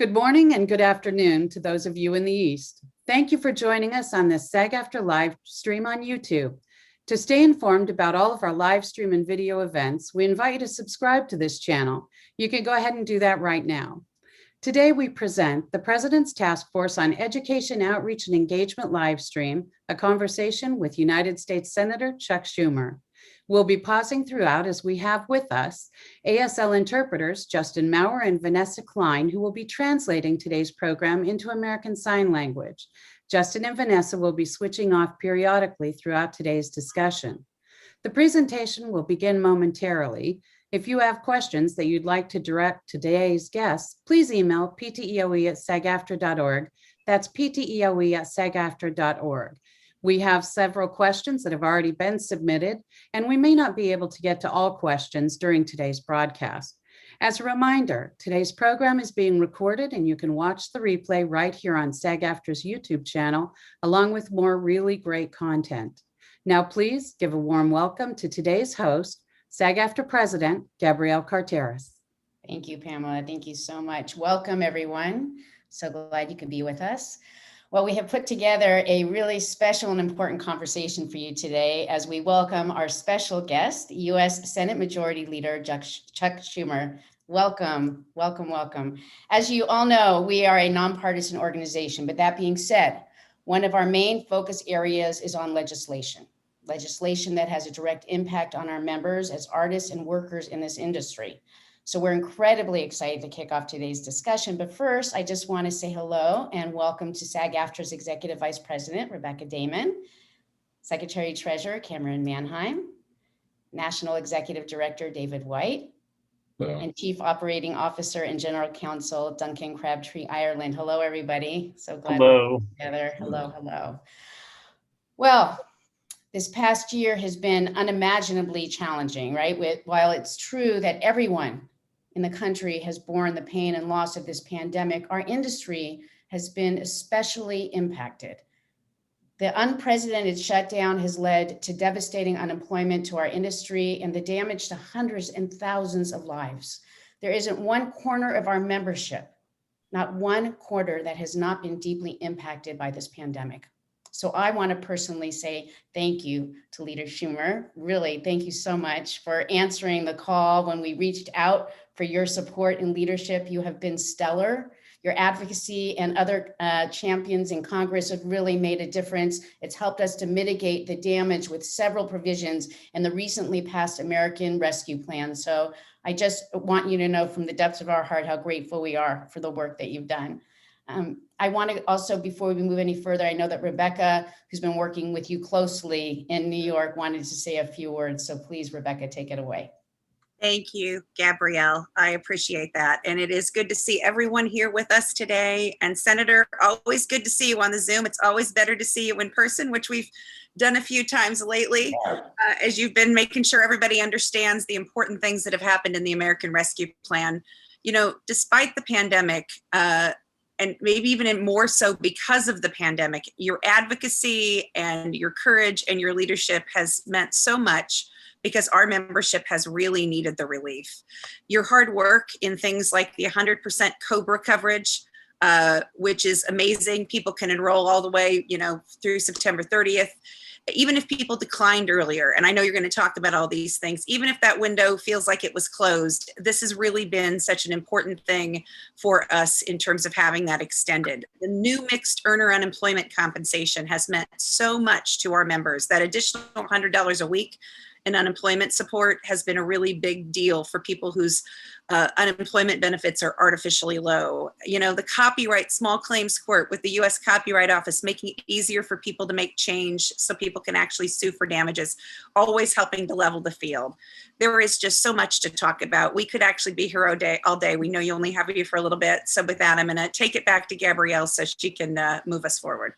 Good morning and good afternoon to those of you in the East. Thank you for joining us on this SAG-AFTRA live stream on YouTube. To stay informed about all of our live stream and video events, we invite you to subscribe to this channel. You can go ahead and do that right now. Today we present the President's Task Force on Education Outreach and Engagement live stream, a conversation with United States Senator Chuck Schumer. We'll be pausing throughout as we have with us ASL interpreters Justin Maurer and Vanessa Klein, who will be translating today's program into American Sign Language. Justin and Vanessa will be switching off periodically throughout today's discussion. The presentation will begin momentarily. If you have questions that you'd like to direct to today's guests, please email pteoe@sagaftra.org. That's pteoe@sagaftra.org. We have several questions that have already been submitted, and we may not be able to get to all questions during today's broadcast. As a reminder, today's program is being recorded and you can watch the replay right here on SAG-AFTRA's YouTube channel, along with more really great content. Now, please give a warm welcome to today's host, SAG-AFTRA President, Gabrielle Carteris. Thank you, Pamela. Thank you so much. Welcome, everyone. So glad you could be with us. Well, we have put together a really special and important conversation for you today as we welcome our special guest, U.S. Senate Majority Leader Chuck Schumer. Welcome, welcome, welcome. As you all know, we are a nonpartisan organization, but that being said, one of our main focus areas is on legislation that has a direct impact on our members as artists and workers in this industry. So we're incredibly excited to kick off today's discussion. But first, I just want to say hello and welcome to SAG-AFTRA's Executive Vice President, Rebecca Damon, Secretary Treasurer, Cameron Manheim, National Executive Director, David White, hello, and Chief Operating Officer and General Counsel, Duncan Crabtree, Ireland. Hello, everybody. So glad we're together. Hello, hello. Well, this past year has been unimaginably challenging, right? While it's true that everyone in the country has borne the pain and loss of this pandemic, our industry has been especially impacted. The unprecedented shutdown has led to devastating unemployment to our industry and the damage to hundreds and thousands of lives. There isn't one corner of our membership, not one quarter, that has not been deeply impacted by this pandemic. So I want to personally say thank you to Leader Schumer. Really, thank you so much for answering the call when we reached out for your support and leadership. You have been stellar. Your advocacy and other champions in Congress have really made a difference. It's helped us to mitigate the damage with several provisions in the recently passed American Rescue Plan. So I just want you to know from the depths of our heart how grateful we are for the work that you've done. I want to also, before we move any further, I know that Rebecca, who's been working with you closely in New York, wanted to say a few words. So please, Rebecca, take it away. Thank you, Gabrielle. I appreciate that. And it is good to see everyone here with us today. And Senator, always good to see you on the Zoom. It's always better to see you in person, which we've done a few times lately, as you've been making sure everybody understands the important things that have happened in the American Rescue Plan. You know, despite the pandemic, and maybe even more so because of the pandemic, your advocacy and your courage and your leadership has meant so much because our membership has really needed the relief. Your hard work in things like the 100% COBRA coverage, which is amazing. People can enroll all the way, through September 30th. Even if people declined earlier, and I know you're going to talk about all these things, even if that window feels like it was closed, this has really been such an important thing for us in terms of having that extended. The new mixed earner unemployment compensation has meant so much to our members. That additional $100 a week in unemployment support has been a really big deal for people whose unemployment benefits are artificially low. The copyright small claims court with the U.S. Copyright Office, making it easier for people to make change so people can actually sue for damages, always helping to level the field. There is just so much to talk about. We could actually be here all day. We know you only have you for a little bit. So with that, I'm going to take it back to Gabrielle so she can move us forward.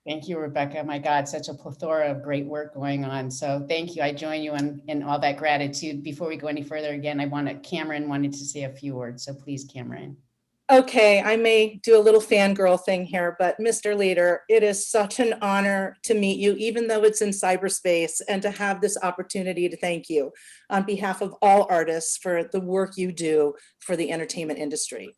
Thank you, Rebecca. My God, such a plethora of great work going on. So thank you. I join you in all that gratitude. Before we go any further, again, Cameron wanted to say a few words. So please, Cameron. Okay, I may do a little fangirl thing here, but Mr. Leader, it is such an honor to meet you, even though it's in cyberspace, and to have this opportunity to thank you on behalf of all artists for the work you do for the entertainment industry.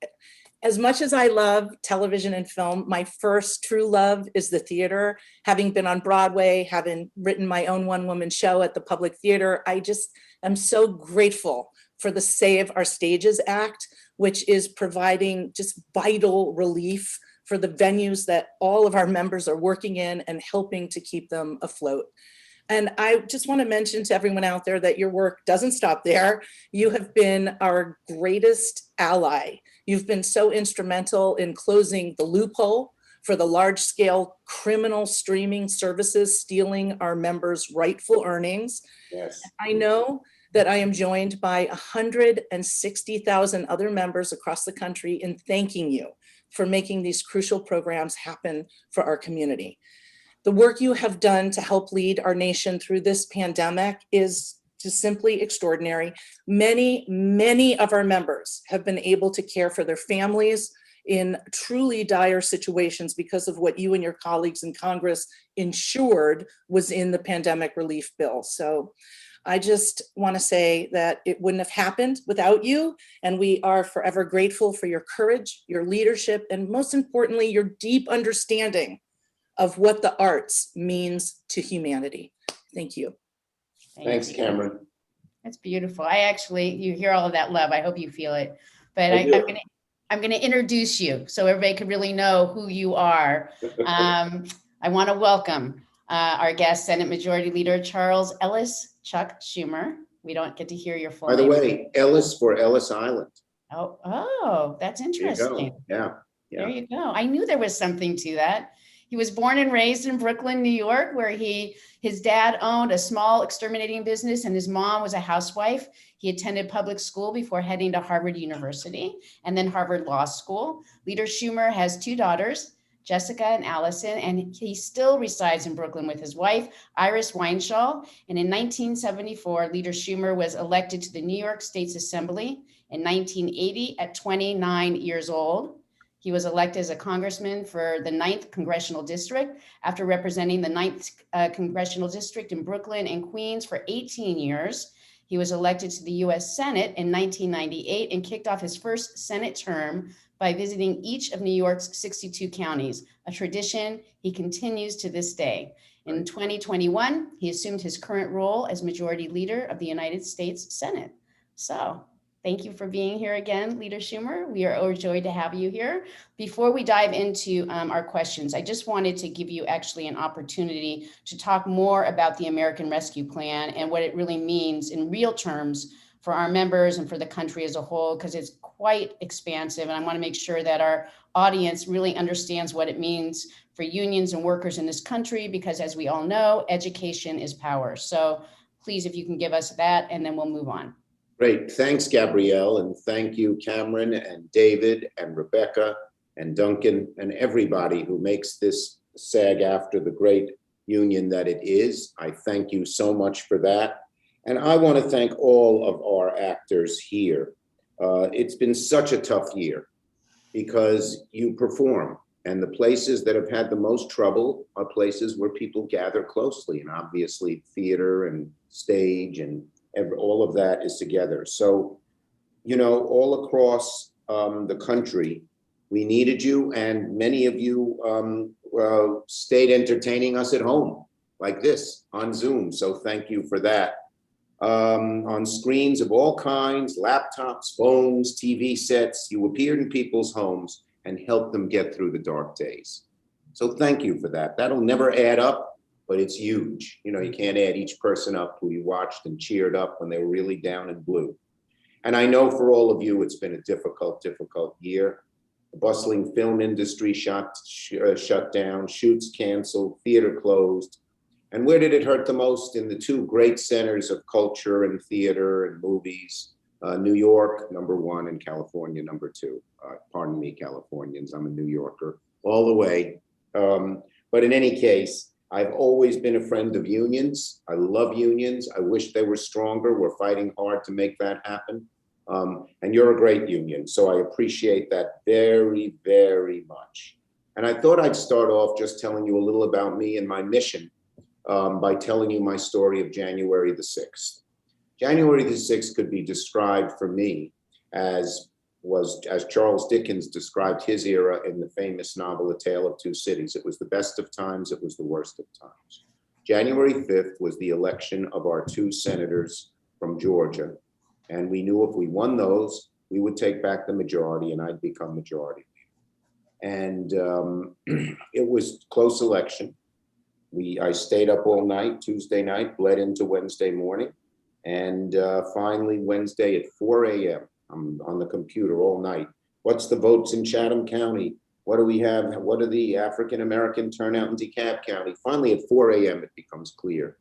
As much as I love television and film, my first true love is the theater. Having been on Broadway, having written my own one-woman show at the Public Theater, I just am so grateful for the Save Our Stages Act, which is providing just vital relief for the venues that all of our members are working in and helping to keep them afloat. And I just want to mention to everyone out there that your work doesn't stop there. You have been our greatest ally. You've been so instrumental in closing the loophole for the large-scale criminal streaming services stealing our members' rightful earnings. Yes. I know that I am joined by 160,000 other members across the country in thanking you for making these crucial programs happen for our community. The work you have done to help lead our nation through this pandemic is just simply extraordinary. Many, many of our members have been able to care for their families in truly dire situations because of what you and your colleagues in Congress ensured was in the pandemic relief bill. So I just want to say that it wouldn't have happened without you, and we are forever grateful for your courage, your leadership, and most importantly, your deep understanding of what the arts means to humanity. Thank you. Thanks, you. Cameron. That's beautiful. You hear all of that love. I hope you feel it. But I do. I'm gonna introduce you so everybody can really know who you are. I want to welcome our guest, Senate Majority Leader Charles Ellis Chuck Schumer. We don't get to hear your full By the name. way, Ellis for Ellis Island. Oh, that's There you interesting. go. Yeah. There you go. I knew there was something to that. He was born and raised in Brooklyn, New York, where his dad owned a small exterminating business and his mom was a housewife. He attended public school before heading to Harvard University and then Harvard Law School. Leader Schumer has two daughters, Jessica and Allison, and he still resides in Brooklyn with his wife, Iris Weinschall. And in 1974, Leader Schumer was elected to the New York State's Assembly in 1980 at 29 years old. He was elected as a congressman for the 9th Congressional District after representing the 9th Congressional District in Brooklyn and Queens for 18 years. He was elected to the US Senate in 1998 and kicked off his first Senate term by visiting each of New York's 62 counties, a tradition he continues to this day. In 2021, he assumed his current role as Majority Leader of the United States Senate. So, thank you for being here again, Leader Schumer. We are overjoyed to have you here. Before we dive into our questions, I just wanted to give you actually an opportunity to talk more about the American Rescue Plan and what it really means in real terms for our members and for the country as a whole, because it's quite expansive. And I want to make sure that our audience really understands what it means for unions and workers in this country, because as we all know, education is power. So please, if you can give us that, and then we'll move on. Great. Thanks, Gabrielle. And thank you, Cameron and David and Rebecca and Duncan and everybody who makes this SAG-AFTRA the great union that it is. I thank you so much for that. And I want to thank all of our actors here. It's been such a tough year because you perform, and the places that have had the most trouble are places where people gather closely, and obviously theater and stage and all of that is together. So, you know, all across the country, we needed you, and many of you stayed entertaining us at home like this on Zoom. So thank you for that. On screens of all kinds, laptops, phones, TV sets, you appeared in people's homes and helped them get through the dark days. So thank you for that. That'll never add up, but it's huge. You know, you can't add each person up who you watched and cheered up when they were really down and blue. And I know for all of you, it's been a difficult year. The bustling film industry shut down, shoots canceled, theater closed. And where did it hurt the most? In the two great centers of culture and theater and movies, New York, #1, and California, #2. Pardon me, Californians, I'm a New Yorker all the way. But in any case, I've always been a friend of unions. I love unions. I wish they were stronger. We're fighting hard to make that happen. And you're a great union, so I appreciate that very, very much. And I thought I'd start off just telling you a little about me and my mission by telling you my story of January the 6th. January the 6th could be described for me as was, as Charles Dickens described his era in the famous novel, A Tale of Two Cities. It was the best of times, it was the worst of times. January 5th was the election of our 2 senators from Georgia. And we knew if we won those, we would take back the majority and I'd become majority leader. And it was a close election. I stayed up all night, Tuesday night, bled into Wednesday morning. And finally, Wednesday at 4 a.m., I'm on the computer all night. What's the votes in Chatham County? What do we have? What are the African-American turnout in DeKalb County? Finally, at 4 a.m., it becomes clear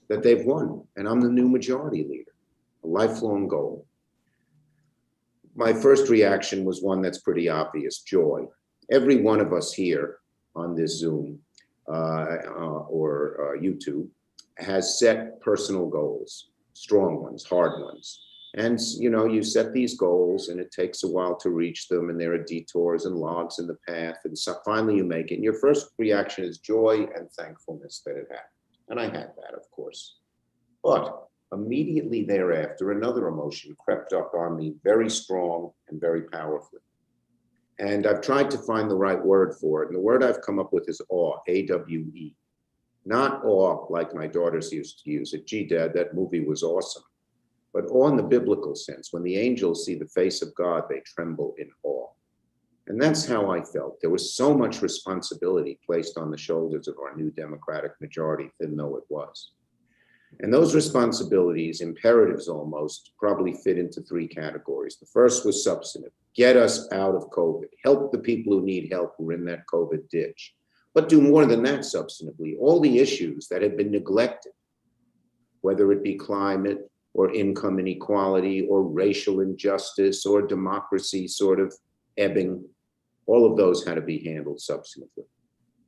that they've won, and I'm the new majority leader, a lifelong goal. My first reaction was one that's pretty obvious, joy. Every one of us here on this Zoom or YouTube has set personal goals, strong ones, hard ones. And you know, you set these goals and it takes a while to reach them, and there are detours and logs in the path, and so finally you make it. And your first reaction is joy and thankfulness that it happened. And I had that, of course. But immediately thereafter, another emotion crept up on me very strong and very powerfully. And I've tried to find the right word for it. And the word I've come up with is awe, A-W-E. Not awe like my daughters used to use it. Gee, Dad, that movie was awesome. But awe in the biblical sense. When the angels see the face of God, they tremble in awe. And that's how I felt. There was so much responsibility placed on the shoulders of our new Democratic majority, thin though it was. And those responsibilities, imperatives almost, probably fit into 3 categories. The first was substantive. Get us out of COVID. Help the people who need help who are in that COVID ditch. But do more than that substantively. All the issues that had been neglected, whether it be climate or income inequality or racial injustice or democracy sort of ebbing, all of those had to be handled substantively.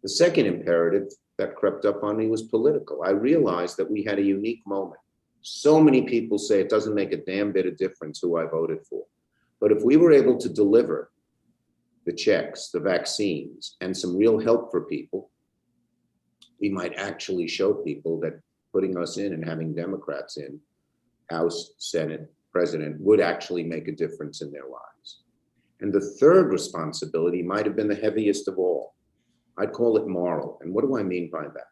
The second imperative that crept up on me was political. I realized that we had a unique moment. So many people say it doesn't make a damn bit of difference who I voted for. But if we were able to deliver the checks, the vaccines, and some real help for people, we might actually show people that putting us in and having Democrats in House, Senate, President would actually make a difference in their lives. And the third responsibility might have been the heaviest of all. I'd call it moral. And what do I mean by that?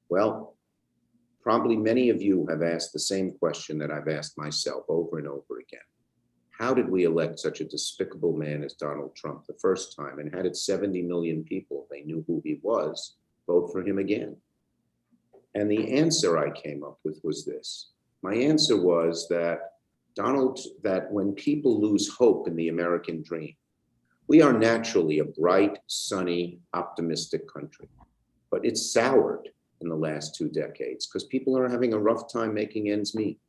Well, probably many of you have asked the same question that I've asked myself over and over again. How did we elect such a despicable man as Donald Trump the first time? And how did 70 million people, they knew who he was, vote for him again? And the answer I came up with was this. My answer was that when people lose hope in the American dream, we are naturally a bright, sunny, optimistic country, but it's soured in the last 2 decades because people are having a rough time making ends meet.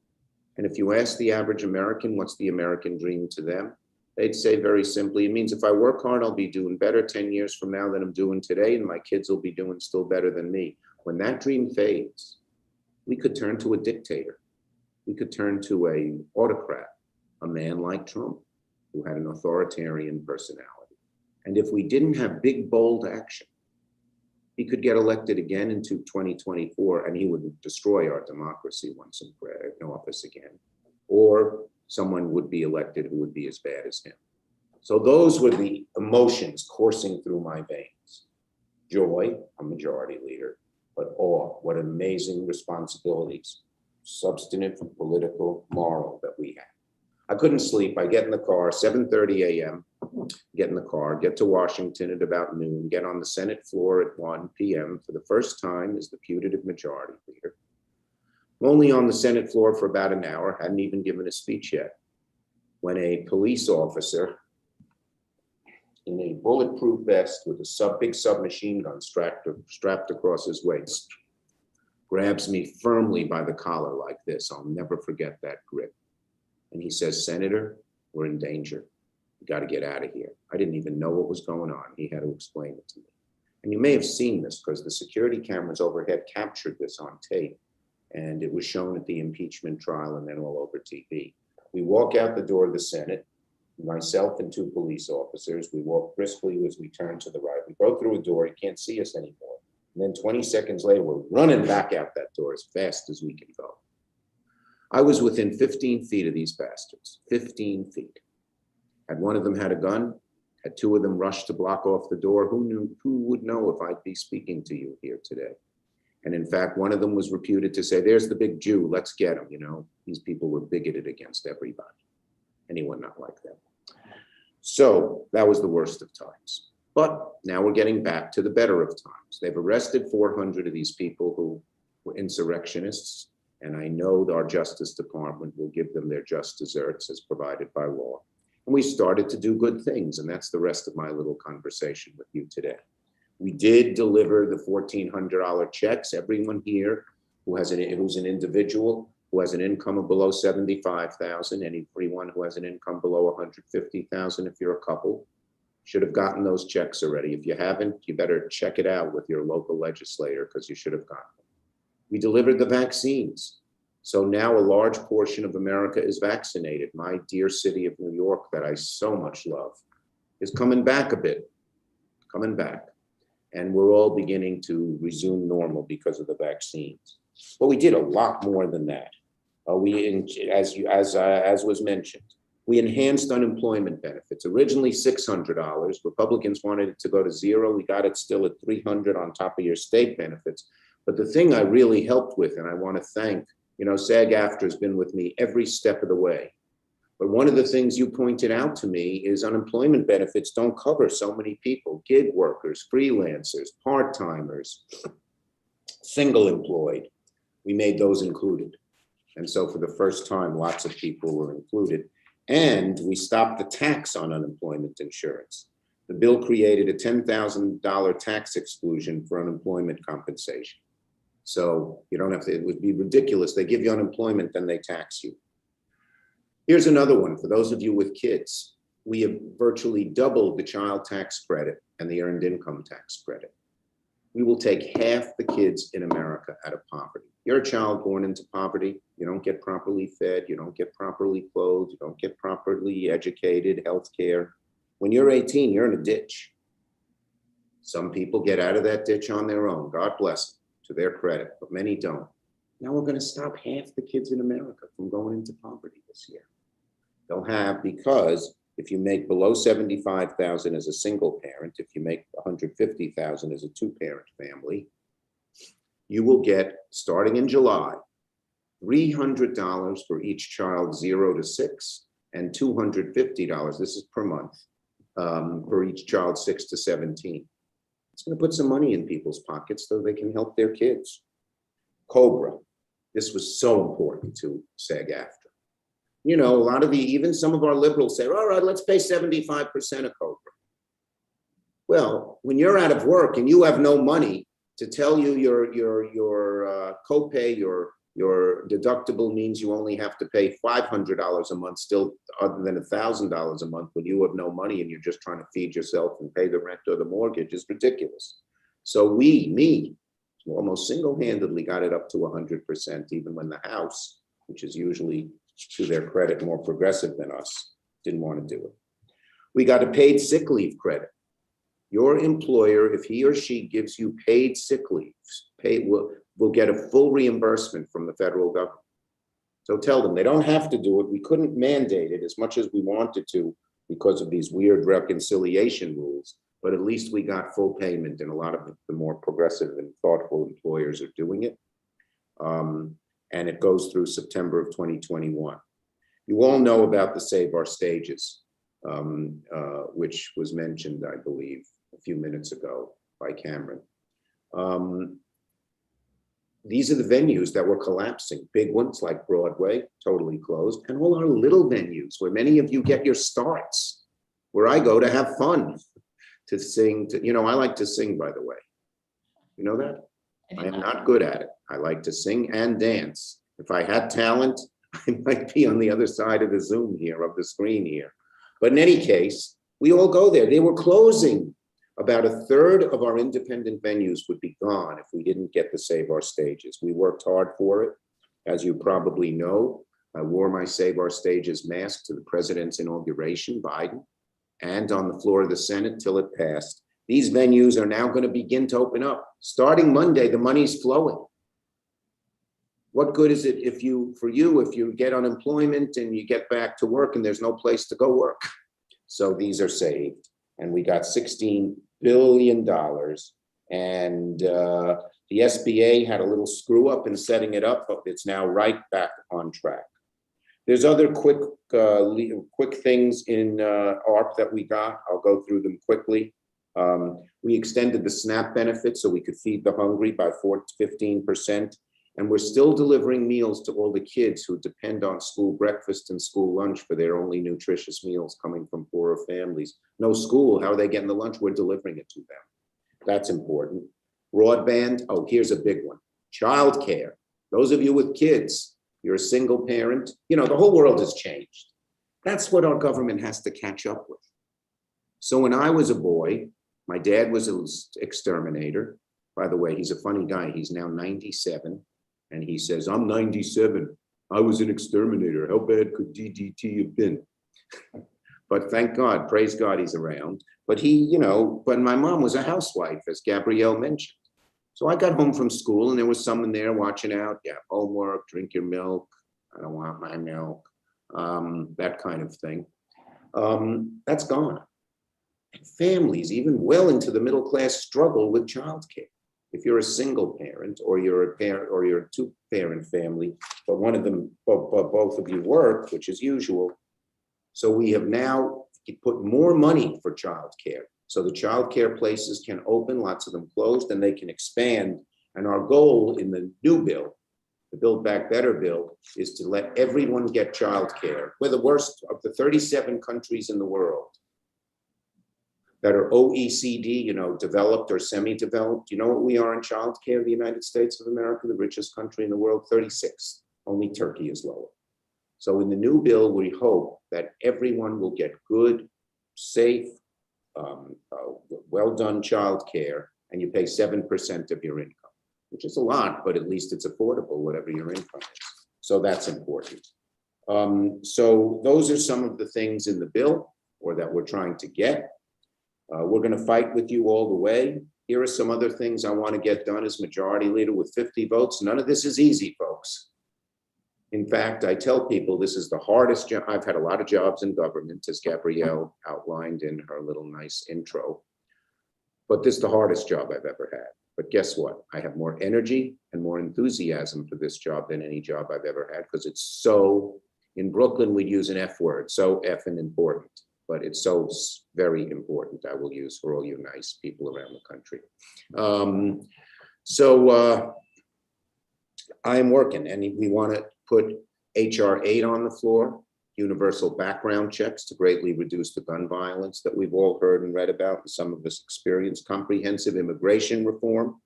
And if you ask the average American, what's the American dream to them? They'd say very simply, it means if I work hard, I'll be doing better 10 years from now than I'm doing today, and my kids will be doing still better than me. When that dream fades, we could turn to a dictator. We could turn to an autocrat, a man like Trump, who had an authoritarian personality. And if we didn't have big, bold action, he could get elected again into 2024 and he would destroy our democracy once in office again. Or someone would be elected who would be as bad as him. So those were the emotions coursing through my veins. Joy, a majority leader, but awe, what amazing responsibilities, substantive, political, moral that we have. I couldn't sleep. I get in the car, 7:30 a.m., get in the car, get to Washington at about noon, get on the Senate floor at 1 p.m. for the first time as the putative majority leader. I'm only on the Senate floor for about an hour, hadn't even given a speech yet, when a police officer in a bulletproof vest with a big submachine gun strapped across his waist grabs me firmly by the collar like this. I'll never forget that grip. And he says, Senator, we're in danger. We got to get out of here. I didn't even know what was going on. He had to explain it to me. And you may have seen this because the security cameras overhead captured this on tape. And it was shown at the impeachment trial and then all over TV. We walk out the door of the Senate, myself and 2 police officers. We walk briskly as we turn to the right. We go through a door. You can't see us anymore. And then 20 seconds later, we're running back out that door as fast as we can go. I was within 15 feet of these bastards, 15 feet. Had one of them had a gun, had two of them rushed to block off the door, who would know if I'd be speaking to you here today? And in fact, one of them was reputed to say, there's the big Jew, let's get him. You know, these people were bigoted against everybody, anyone not like them. So that was the worst of times. But now we're getting back to the better of times. They've arrested 400 of these people who were insurrectionists. And I know our Justice Department will give them their just deserts as provided by law. And we started to do good things. And that's the rest of my little conversation with you today. We did deliver the $1,400 checks. Everyone here who's an individual who has an income of below $75,000, everyone who has an income below $150,000, if you're a couple, should have gotten those checks already. If you haven't, you better check it out with your local legislator because you should have gotten them. We delivered the vaccines. So now a large portion of America is vaccinated. My dear city of New York that I so much love is coming back a bit, coming back. And we're all beginning to resume normal because of the vaccines. But we did a lot more than that. As was mentioned, we enhanced unemployment benefits. Originally $600. Republicans wanted it to go to zero. We got it still at $300 on top of your state benefits. But the thing I really helped with, and I want to thank, SAG-AFTRA has been with me every step of the way. But one of the things you pointed out to me is unemployment benefits don't cover so many people: gig workers, freelancers, part-timers, single employed. We made those included. And so for the first time, lots of people were included. And we stopped the tax on unemployment insurance. The bill created a $10,000 tax exclusion for unemployment compensation. So you don't have to, it would be ridiculous. They give you unemployment, then they tax you. Here's another one for those of you with kids. We have virtually doubled the child tax credit and the earned income tax credit. We will take half the kids in America out of poverty. You're a child born into poverty. You don't get properly fed. You don't get properly clothed. You don't get properly educated, healthcare. When you're 18, you're in a ditch. Some people get out of that ditch on their own. God bless them, to their credit, but many don't. Now we're going to stop half the kids in America from going into poverty this year. They'll have, because if you make below $75,000 as a single parent, if you make $150,000 as a two-parent family, you will get, starting in July, $300 for each child 0 to 6, and $250, this is per month, for each child 6 to 17. It's going to put some money in people's pockets so they can help their kids. COBRA, this was so important to SAG-AFTRA. A lot of even some of our liberals say, all right, let's pay 75% of COBRA. Well, when you're out of work and you have no money to tell you your copay, your deductible means you only have to pay $500 a month still, other than $1,000 a month, when you have no money and you're just trying to feed yourself and pay the rent or the mortgage, is ridiculous. So me, almost single-handedly got it up to 100%, even when the House, which is usually, to their credit, more progressive than us, didn't want to do it. We got a paid sick leave credit. Your employer, if he or she gives you paid sick leave, will get a full reimbursement from the federal government. So tell them they don't have to do it. We couldn't mandate it as much as we wanted to because of these weird reconciliation rules, but at least we got full payment, and a lot of the more progressive and thoughtful employers are doing it. And it goes through September of 2021. You all know about the Save Our Stages, which was mentioned, I believe, a few minutes ago by Cameron. These are the venues that were collapsing. Big ones like Broadway, totally closed, and all our little venues where many of you get your starts, where I go to have fun, to sing. I like to sing, by the way. You know that? I am not good at it. I like to sing and dance. If I had talent, I might be on the other side of the Zoom here, of the screen here. But in any case, we all go there. They were closing. About a third of our independent venues would be gone if we didn't get to Save Our Stages. We worked hard for it. As you probably know, I wore my Save Our Stages mask to the president's inauguration, Biden, and on the floor of the Senate till it passed. These venues are now going to begin to open up. Starting Monday, the money's flowing. What good is it if you get unemployment and you get back to work and there's no place to go work? So these are saved. And we got $16 billion. And the SBA had a little screw up in setting it up, but it's now right back on track. There's other quick things in ARP that we got. I'll go through them quickly. We extended the SNAP benefit so we could feed the hungry by 15%. And we're still delivering meals to all the kids who depend on school breakfast and school lunch for their only nutritious meals coming from poorer families. No school, how are they getting the lunch? We're delivering it to them. That's important. Broadband, oh, here's a big one. Childcare. Those of you with kids, you're a single parent, you know, the whole world has changed. That's what our government has to catch up with. So when I was a boy, my dad was an exterminator. By the way, he's a funny guy. He's now 97. And he says, I'm 97. I was an exterminator. How bad could DDT have been? But thank God, praise God, he's around. But he, you know, but my mom was a housewife, as Gabrielle mentioned. So I got home from school and there was someone there watching out. Yeah, homework, drink your milk. I don't want my milk. That kind of thing. That's gone. And families, even well into the middle class, struggle with childcare. If you're a single parent or you're a parent or you're a two-parent family, but one of them, both of you work, which is usual. So we have now put more money for childcare. So the childcare places can open, lots of them closed, and they can expand. And our goal in the new bill, the Build Back Better bill, is to let everyone get childcare. We're the worst of the 37 countries in the world that are OECD, you know, developed or semi-developed. You know what we are in childcare, the United States of America, the richest country in the world, 36. Only Turkey is lower. So in the new bill, we hope that everyone will get good, safe, well-done childcare, and you pay 7% of your income, which is a lot, but at least it's affordable, whatever your income is. So that's important. So those are some of the things in the bill, or that we're trying to get. We're going to fight with you all the way. Here are some other things I want to get done as majority leader with 50 votes. None of this is easy, folks. In fact, I tell people this is the hardest job. I've had a lot of jobs in government, as Gabrielle outlined in her little nice intro. But this is the hardest job I've ever had. But guess what? I have more energy and more enthusiasm for this job than any job I've ever had, because it's so, in Brooklyn, we'd use an F word, so effing important. But it's so very important, I will use for all you nice people around the country. I'm working, and we want to put HR 8 on the floor, universal background checks to greatly reduce the gun violence that we've all heard and read about, and some of us experienced, comprehensive immigration reform.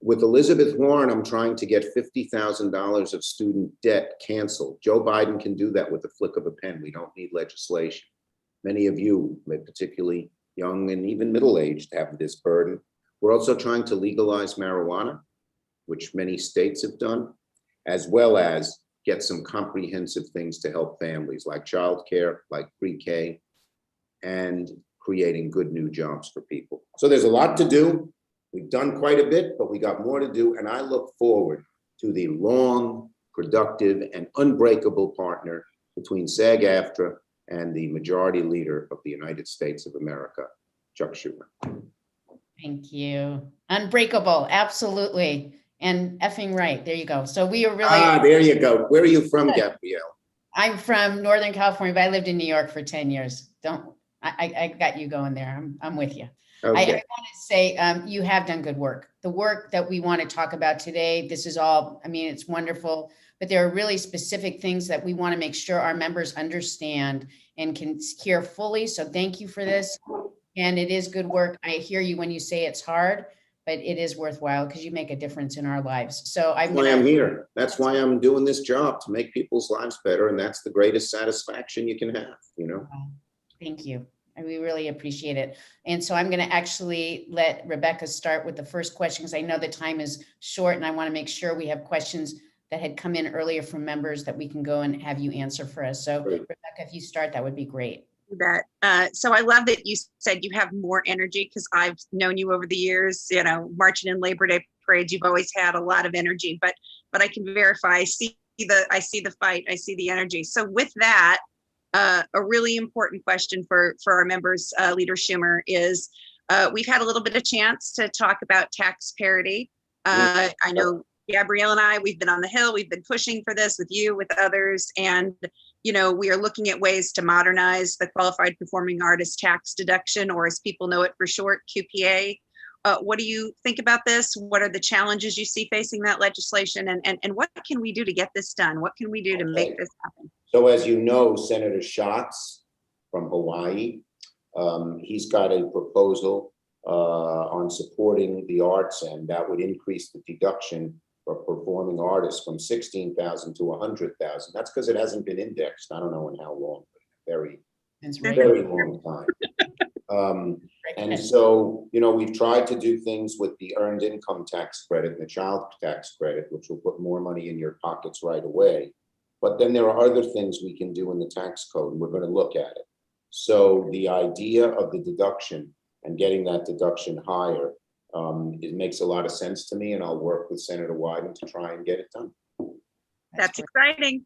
With Elizabeth Warren, I'm trying to get $50,000 of student debt canceled. Joe Biden can do that with a flick of a pen. We don't need legislation. Many of you, particularly young and even middle-aged, have this burden. We're also trying to legalize marijuana, which many states have done, as well as get some comprehensive things to help families, like childcare, like pre-K, and creating good new jobs for people. So there's a lot to do. We've done quite a bit, but we got more to do. And I look forward to the long, productive, and unbreakable partner between SAG-AFTRA and the majority leader of the United States of America, Chuck Schumer. Thank you. Unbreakable, absolutely. And effing right, there you go. So we are really- there you go. Where are you from, Gabrielle? I'm from Northern California, but I lived in New York for 10 years. I got you going there. I'm with you. Okay. I want to say you have done good work. The work that we want to talk about today, this is all, I mean, it's wonderful, but there are really specific things that we want to make sure our members understand and can hear fully. So thank you for this. And it is good work. I hear you when you say it's hard, but it is worthwhile because you make a difference in our lives. So That's why I'm here. That's why I'm doing this job, to make people's lives better. And that's the greatest satisfaction you can have, you know? Thank you. And we really appreciate it. And so I'm going to actually let Rebecca start with the first question, because I know the time is short and I want to make sure we have questions that had come in earlier from members that we can go and have you answer for us. So Great. Rebecca, if you start, that would be great. So I love that you said you have more energy, because I've known you over the years, you know, marching in Labor Day parades, you've always had a lot of energy, but I can verify, I see the fight, I see the energy. So with that, a really important question for our members, Leader Schumer, is we've had a little bit of chance to talk about tax parity. I know Gabrielle and I, we've been on the Hill, we've been pushing for this with you, with others, and we are looking at ways to modernize the qualified performing artist tax deduction, or as people know it for short, QPA. What do you think about this? What are the challenges you see facing that legislation, and what can we do to get this done? What can we do to make this happen? So as you know, Senator Schatz from Hawaii, he's got a proposal on supporting the arts, and that would increase the deduction for performing artists from 16,000 to 100,000. That's because it hasn't been indexed. I don't know in how long, but very long time. And so, we've tried to do things with the earned income tax credit and the child tax credit, which will put more money in your pockets right away. But then there are other things we can do in the tax code, and we're going to look at it. So the idea of the deduction and getting that deduction higher, it makes a lot of sense to me, and I'll work with Senator Wyden to try and get it done. That's exciting.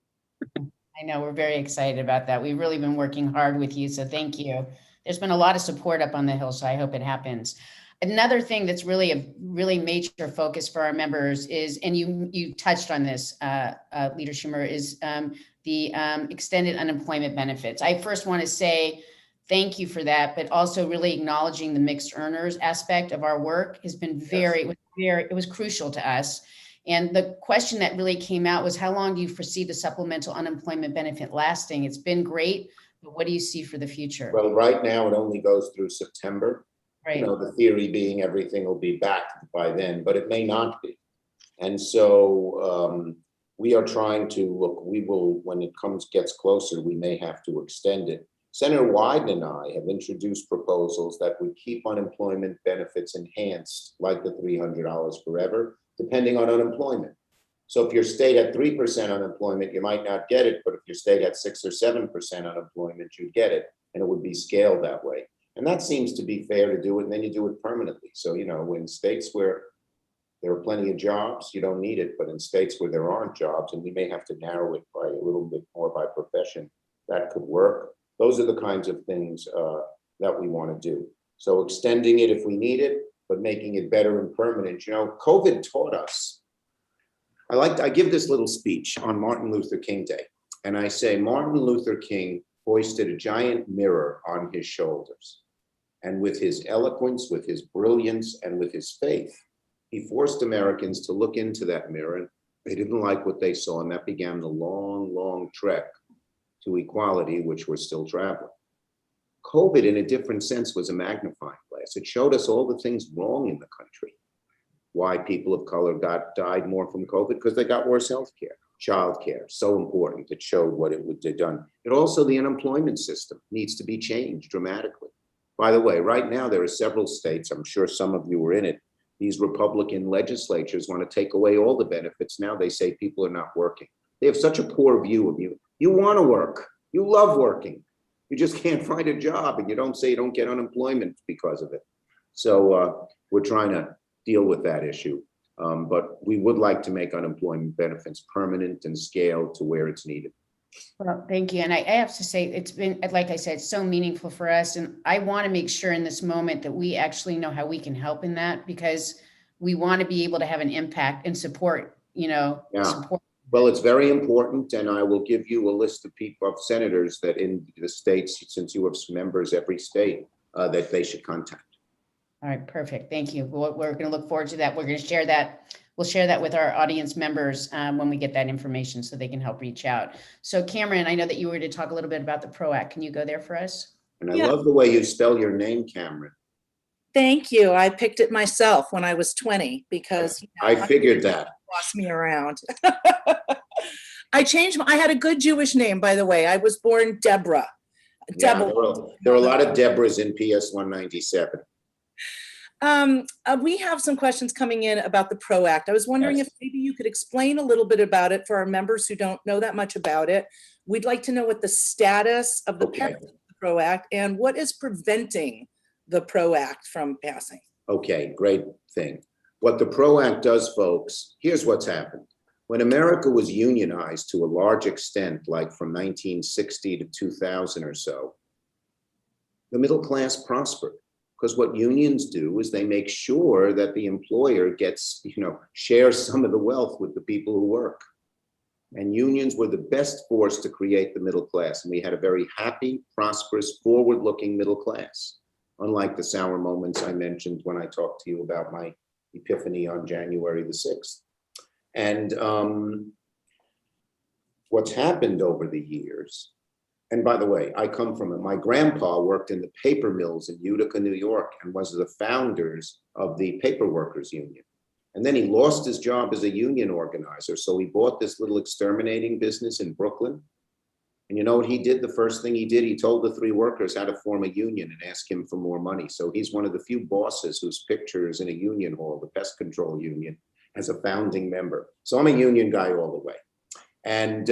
I know, we're very excited about that. We've really been working hard with you, so thank you. There's been a lot of support up on the Hill, so I hope it happens. Another thing that's really a major focus for our members is, and you touched on this, Leader Schumer, is the extended unemployment benefits. I first want to say thank you for that, but also really acknowledging the mixed earners aspect of our work has been it was crucial to us. And the question that really came out was, how long do you foresee the supplemental unemployment benefit lasting? It's been great, but what do you see for the future? Well, right now it only goes through September. Right. The theory being everything will be back by then, but it may not be. And so we are trying to look, we will, when it gets closer, we may have to extend it. Senator Wyden and I have introduced proposals that would keep unemployment benefits enhanced, like the $300 forever, depending on unemployment. So if your state at 3% unemployment, you might not get it, but if your state at 6 or 7% unemployment, you'd get it, and it would be scaled that way. And that seems to be fair to do it, and then you do it permanently. So, in states where there are plenty of jobs, you don't need it, but in states where there aren't jobs, and we may have to narrow it by a little bit more by profession, that could work. Those are the kinds of things that we want to do. So extending it if we need it, but making it better and permanent. COVID taught us. I give this little speech on Martin Luther King Day, and I say Martin Luther King hoisted a giant mirror on his shoulders. And with his eloquence, with his brilliance, and with his faith, he forced Americans to look into that mirror, and they didn't like what they saw, and that began the long, long trek to equality, which we're still traveling. COVID, in a different sense, was a magnifying glass. It showed us all the things wrong in the country. Why people of color died more from COVID, because they got worse health care. Child care, so important. It showed what it would have done. It also, the unemployment system needs to be changed dramatically. By the way, right now, there are several states, I'm sure some of you were in it, these Republican legislatures want to take away all the benefits. Now they say people are not working. They have such a poor view of you. You want to work. You love working. You just can't find a job, and you don't say you don't get unemployment because of it. So we're trying to deal with that issue. But we would like to make unemployment benefits permanent and scaled to where it's needed. Well, thank you. And I have to say, it's been, like I said, so meaningful for us. And I want to make sure in this moment that we actually know how we can help in that, because we want to be able to have an impact and support, support. Well, it's very important. And I will give you a list of people, of senators that in the states, since you have members every state, that they should contact. All right, perfect. Thank you. We're going to look forward to that. We're going to share that. We'll share that with our audience members when we get that information so they can help reach out. So Cameron, I know that you were to talk a little bit about the PRO Act. Can you go there for us? And I love the way you spell your name, Cameron. Thank you. I picked it myself when I was 20 because I figured that. Boss me around. I had a good Jewish name, by the way. I was born Deborah. Yeah, there are a lot of Deborahs in PS 197. We have some questions coming in about the PRO Act. I was wondering if maybe you could explain a little bit about it for our members who don't know that much about it. We'd like to know what the status of the passage of the PRO Act and what is preventing the PRO Act from passing. Okay, great thing. What the PRO Act does, folks, here's what's happened. When America was unionized to a large extent, like from 1960 to 2000 or so, the middle class prospered. Because what unions do is they make sure that the employer gets, shares some of the wealth with the people who work. And unions were the best force to create the middle class. And we had a very happy, prosperous, forward-looking middle class, unlike the sour moments I mentioned when I talked to you about my epiphany on January the 6th. And what's happened over the years, and by the way, I come from it. My grandpa worked in the paper mills in Utica, New York, and was the founders of the Paper Workers Union. And then he lost his job as a union organizer. So he bought this little exterminating business in Brooklyn. And you know what he did? The first thing he did, he told the 3 workers how to form a union and ask him for more money. So he's one of the few bosses whose picture is in a union hall, the Pest Control Union, as a founding member. So I'm a union guy all the way. And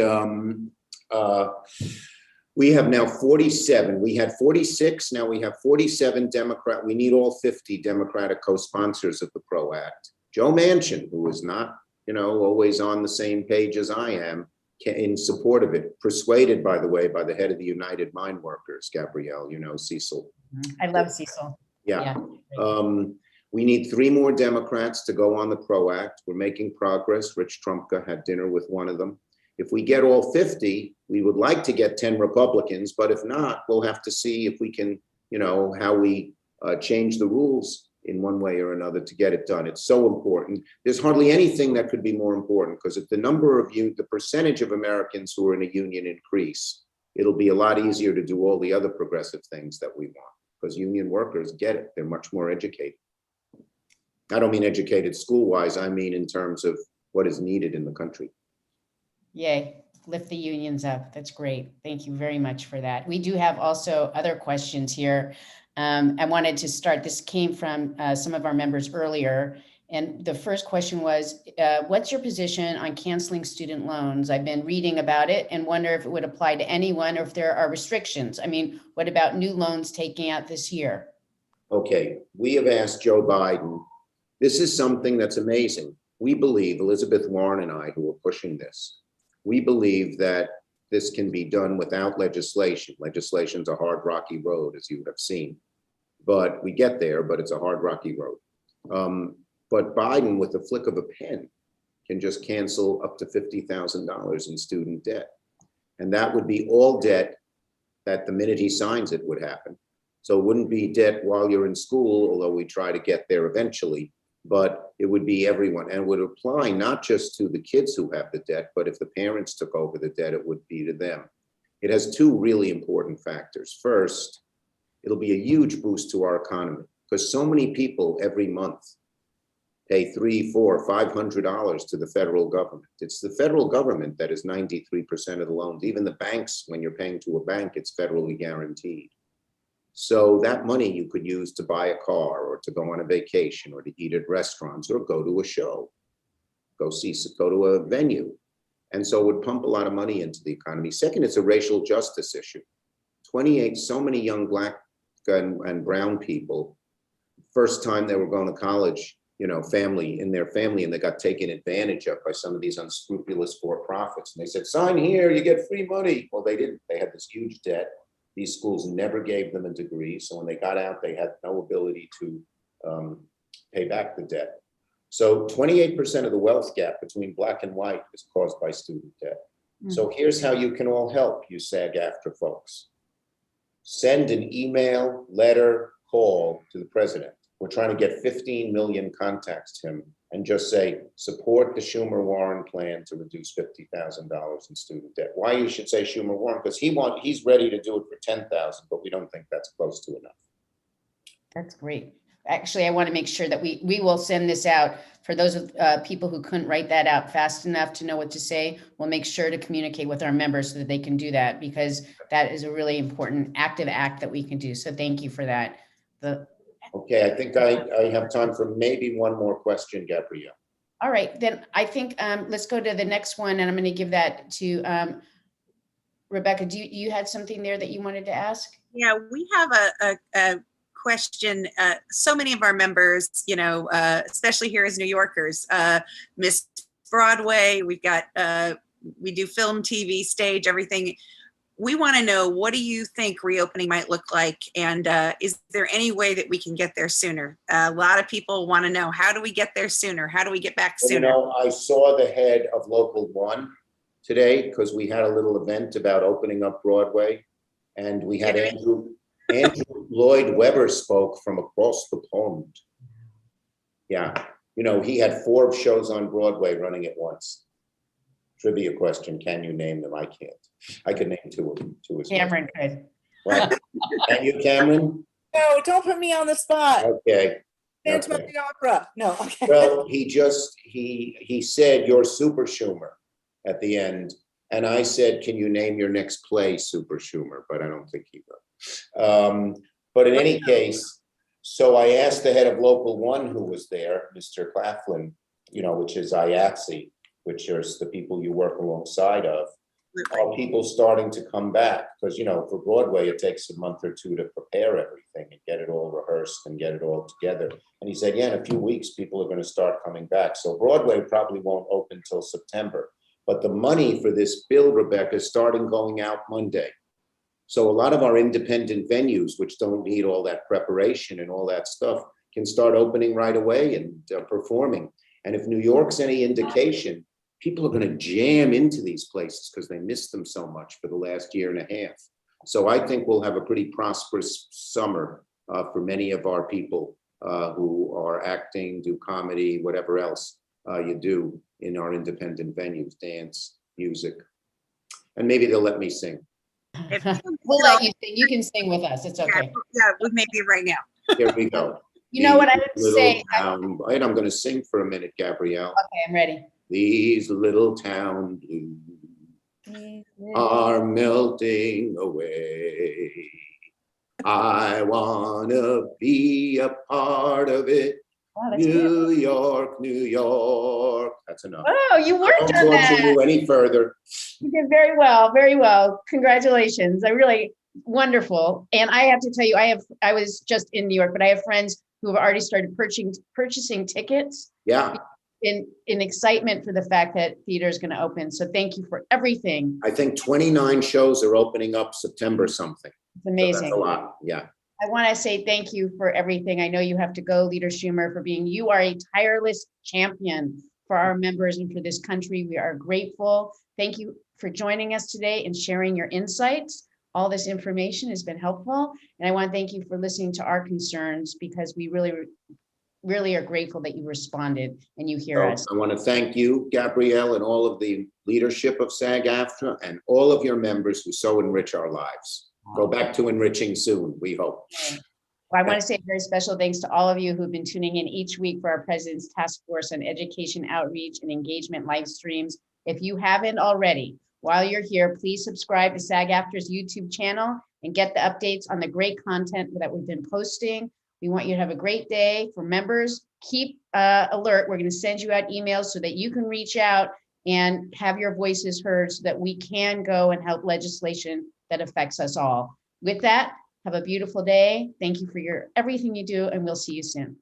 we have now 47. We had 46. Now we have 47 Democrat. We need all 50 Democratic co-sponsors of the PRO Act. Joe Manchin, who is not, always on the same page as I am, in support of it, persuaded, by the way, by the head of the United Mine Workers, Gabrielle, Cecil. I love Cecil. Yeah. We need 3 more Democrats to go on the PRO Act. We're making progress. Rich Trumka had dinner with one of them. If we get all 50, we would like to get 10 Republicans, but if not, we'll have to see if we can, how we change the rules in one way or another to get it done. It's so important. There's hardly anything that could be more important, because if the percentage of Americans who are in a union increase, it'll be a lot easier to do all the other progressive things that we want, because union workers get it. They're much more educated. I don't mean educated school-wise. I mean in terms of what is needed in the country. Yay, lift the unions up. That's great. Thank you very much for that. We do have also other questions here. I wanted to start, this came from some of our members earlier. And the first question was, what's your position on canceling student loans? I've been reading about it and wonder if it would apply to anyone or if there are restrictions. I mean, what about new loans taking out this year? Okay, we have asked Joe Biden. This is something that's amazing. We believe, Elizabeth Warren and I, who are pushing this, we believe that this can be done without legislation. Legislation's a hard, rocky road, as you have seen. But we get there, but it's a hard, rocky road. But Biden, with the flick of a pen, can just cancel up to $50,000 in student debt. And that would be all debt that the minute he signs it would happen. So it wouldn't be debt while you're in school, although we try to get there eventually, but it would be everyone, and would apply not just to the kids who have the debt, but if the parents took over the debt, it would be to them. It has 2 really important factors. First, it'll be a huge boost to our economy, because so many people every month pay $300, $400, $500 to the federal government. It's the federal government that is 93% of the loans. Even the banks, when you're paying to a bank, it's federally guaranteed. So that money you could use to buy a car, or to go on a vacation, or to eat at restaurants, or go to a show, go to a venue. And so it would pump a lot of money into the economy. Second, it's a racial justice issue. So many young Black and brown people, first time they were going to college, in their family, and they got taken advantage of by some of these unscrupulous for-profits. And they said, sign here, you get free money. Well, they didn't. They had this huge debt. These schools never gave them a degree. So when they got out, they had no ability to pay back the debt. So 28% of the wealth gap between Black and white is caused by student debt. So here's how you can all help, you SAG-AFTRA folks. Send an email, letter, call to the president. We're trying to get 15 million contacts to him, and just say, support the Schumer-Warren plan to reduce $50,000 in student debt. Why you should say Schumer-Warren? Because he's ready to do it for 10,000, but we don't think that's close to enough. That's great. Actually, I want to make sure that we will send this out for those people who couldn't write that out fast enough to know what to say. We'll make sure to communicate with our members so that they can do that, because that is a really important active act that we can do. So thank you for that. Okay, I think I have time for maybe one more question, Gabrielle. All right, then I think let's go to the next one, and I'm going to give that to Rebecca. You had something there that you wanted to ask? Yeah, we have a question. So many of our members, especially here as New Yorkers, miss Broadway, we've got, we do film, TV, stage, everything. We want to know, what do you think reopening might look like? And is there any way that we can get there sooner? A lot of people want to know, how do we get there sooner? How do we get back Well, sooner? you know, I saw the head of Local 1 today because we had a little event about opening up Broadway. And we had Andrew Lloyd Webber spoke from across the pond. Yeah, you know, he had 4 shows on Broadway running at once. Trivia question, can you name them? I can't. I could name 2 of them. 2 as well. Cameron could. What? Can you, Cameron? No, don't put me on the spot. Okay. Phantom of Okay. the Opera. No, okay. Well, he said, "You're Super Schumer" at the end. And I said, "Can you name your next play, Super Schumer?" But I don't think he will. But in any case, so I asked the head of Local 1 who was there, Mr. Claflin, you know, which is IATSE, which is the people you work alongside of. Are people starting to come back? Because, you know, for Broadway, it takes a month or 2 to prepare everything and get it all rehearsed and get it all together. And he said, yeah, in a few weeks, people are going to start coming back. So Broadway probably won't open till September. But the money for this bill, Rebecca, is starting going out Monday. So a lot of our independent venues, which don't need all that preparation and all that stuff, can start opening right away and performing. And if New York's any indication, people are going to jam into these places because they missed them so much for the last year and a half. So I think we'll have a pretty prosperous summer for many of our people who are acting, do comedy, whatever else you do in our independent venues, dance, music. And maybe they'll let me sing. We'll let you sing. You can sing with us. It's okay. Yeah, maybe right now. Here we go. You know what I would Little say? town- Wait, I'm going to sing for a minute, Gabrielle. Okay, I'm ready. These little town blues are melting away. I wanna be a part of it. Wow, that's good. New York, New York. That's enough. Oh, you I worked don't on torture that. you any further. You did very well, very well. Congratulations. I really wonderful. And I have to tell you, I was just in New York, but I have friends who have already started purchasing tickets Yeah, in excitement for the fact that theater is going to open. So thank you for everything. I think 29 shows are opening up September something. It's So amazing. that's a lot, yeah. I want to say thank you for everything. I know you have to go, Leader Schumer, for you are a tireless champion for our members and for this country. We are grateful. Thank you for joining us today and sharing your insights. All this information has been helpful. And I want to thank you for listening to our concerns, because we really are grateful that you responded and you hear us. I want to thank you, Gabrielle, and all of the leadership of SAG-AFTRA and all of your members who so enrich our lives. Go back to enriching soon, we hope. Well, I want to say a very special thanks to all of you who've been tuning in each week for our President's Task Force on Education Outreach and Engagement live streams. If you haven't already, while you're here, please subscribe to SAG-AFTRA's YouTube channel and get the updates on the great content that we've been posting. We want you to have a great day. For members, keep alert. We're going to send you out emails so that you can reach out and have your voices heard so that we can go and help legislation that affects us all. With that, have a beautiful day. Thank you for everything you do, and we'll see you soon.